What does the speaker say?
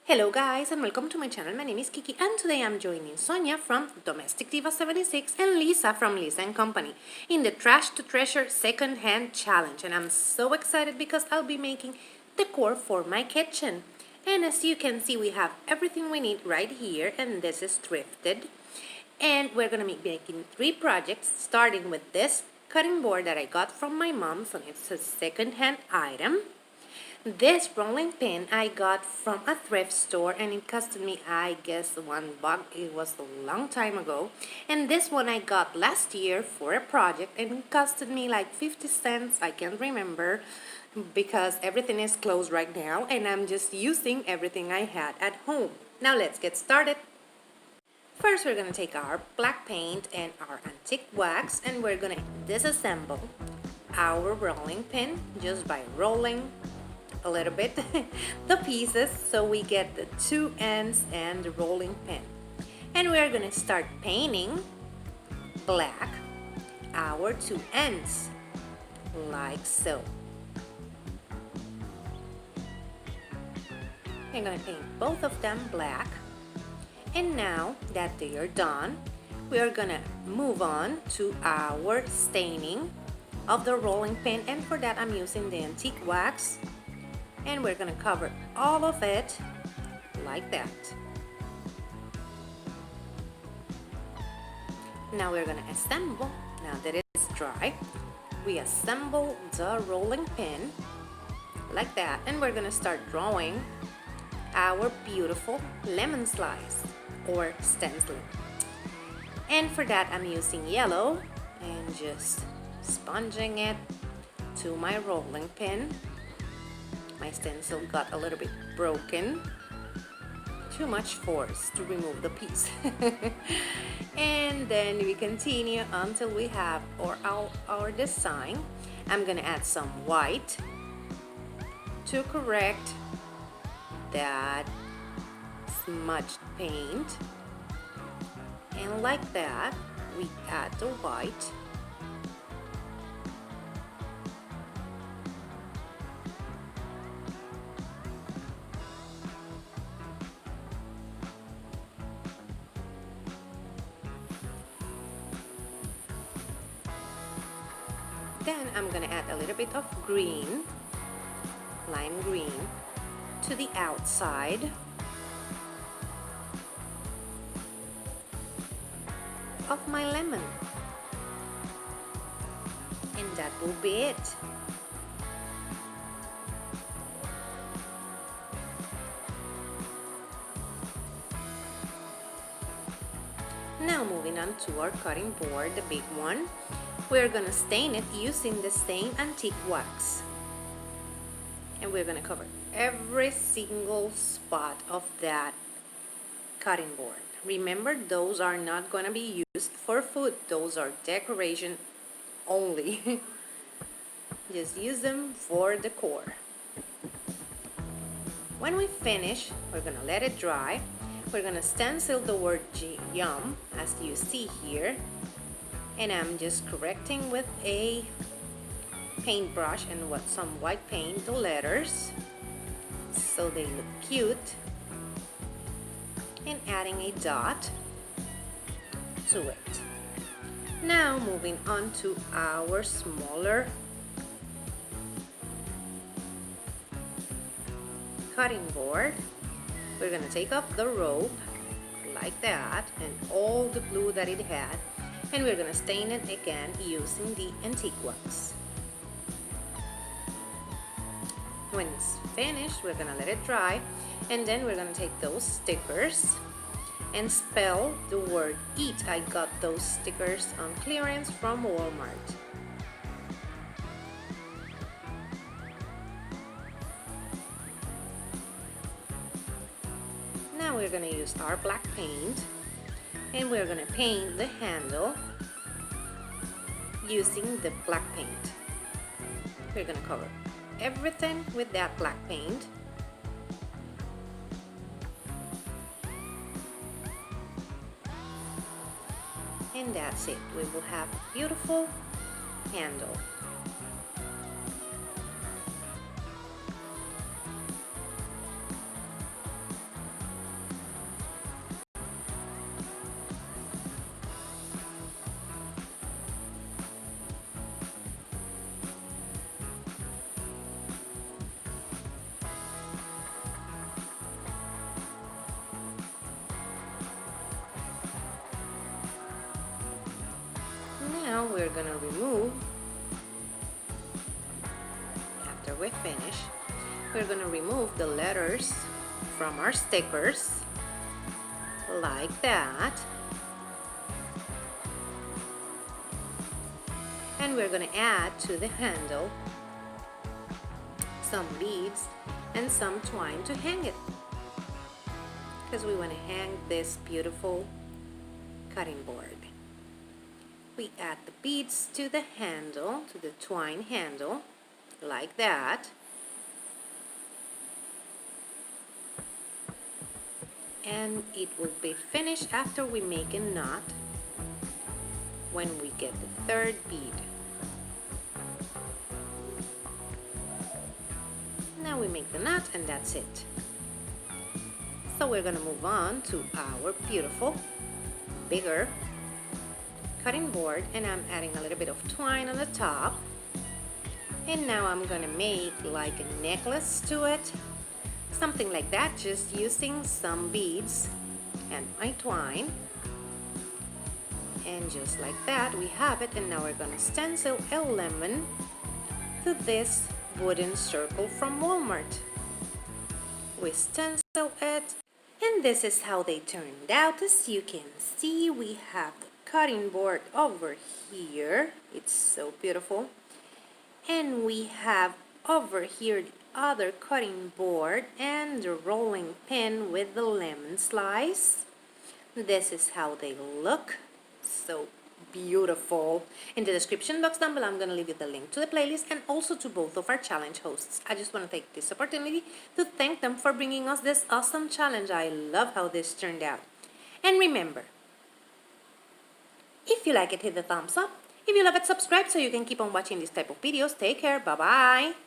Hello guys and welcome to my channel. My name is Kiki and today I'm joining Sonia from Domestic Diva 76 and Lisa from Lisa & Company in the Trash to Treasure Second Hand Challenge, and I'm so excited because I'll be making decor for my kitchen. And as you can see, we have everything we need right here, and this is thrifted. And we're gonna be making 3 projects, starting with this cutting board that I got from my mom, so it's a second-hand item. This rolling pin I got from a thrift store and it costed me, I guess, $1. It was a long time ago. And this one I got last year for a project and it costed me like 50 cents. I can't remember because everything is closed right now and I'm just using everything I had at home. Now let's get started. First, we're going to take our black paint and our antique wax and we're going to disassemble our rolling pin just by rolling a little bit the pieces so we get the 2 ends and the rolling pin. And we're going to start painting black our 2 ends like so. I'm going to paint both of them black. And now that they are done, we are gonna move on to our staining of the rolling pin, and for that I'm using the antique wax, and we're gonna cover all of it like that. Now we're gonna assemble. Now that it's dry, we assemble the rolling pin like that, and we're gonna start drawing our beautiful lemon slice or stenciling. And for that I'm using yellow and just sponging it to my rolling pin. My stencil got a little bit broken, too much force to remove the piece. And then we continue until we have our design. I'm gonna add some white to correct that smudged paint, and like that we add the white. Then I'm gonna add a little bit of green, lime green, to the outside of my lemon, and that will be it. Now moving on to our cutting board, the big one, we're gonna stain it using the same antique wax, and we're gonna cover every single spot of that cutting board. Remember, those are not going to be used for food. Those are decoration only. Just use them for decor. When we finish, we're going to let it dry. We're going to stencil the word yum as you see here. And I'm just correcting with a paintbrush and some white paint the letters so they look cute, and adding a dot to it. Now moving on to our smaller cutting board, we're gonna take off the rope like that and all the glue that it had, and we're gonna stain it again using the antique wax. When it's finished, we're gonna let it dry, and then we're gonna take those stickers and spell the word eat. I got those stickers on clearance from Walmart. Now we're gonna use our black paint and we're gonna paint the handle using the black paint. We're gonna cover everything with that black paint. And that's it. We will have a beautiful handle. Now we're gonna remove, after we finish, we're gonna remove the letters from our stickers like that. And we're gonna add to the handle some beads and some twine to hang it, because we want to hang this beautiful cutting board. We add the beads to the handle, to the twine handle, like that. And it will be finished after we make a knot when we get the third bead. Now we make the knot and that's it. So we're gonna move on to our beautiful, bigger cutting board, and I'm adding a little bit of twine on the top. And now I'm gonna make like a necklace to it, something like that, just using some beads and my twine. And just like that, we have it. And now we're gonna stencil a lemon to this wooden circle from Walmart. We stencil it, and this is how they turned out. As you can see, we have the cutting board over here. It's so beautiful. And we have over here the other cutting board and the rolling pin with the lemon slice. This is how they look. So beautiful. In the description box down below, I'm going to leave you the link to the playlist and also to both of our challenge hosts. I just want to take this opportunity to thank them for bringing us this awesome challenge. I love how this turned out. And remember, if you like it, hit the thumbs up. If you love it, subscribe so you can keep on watching this type of videos. Take care. Bye-bye.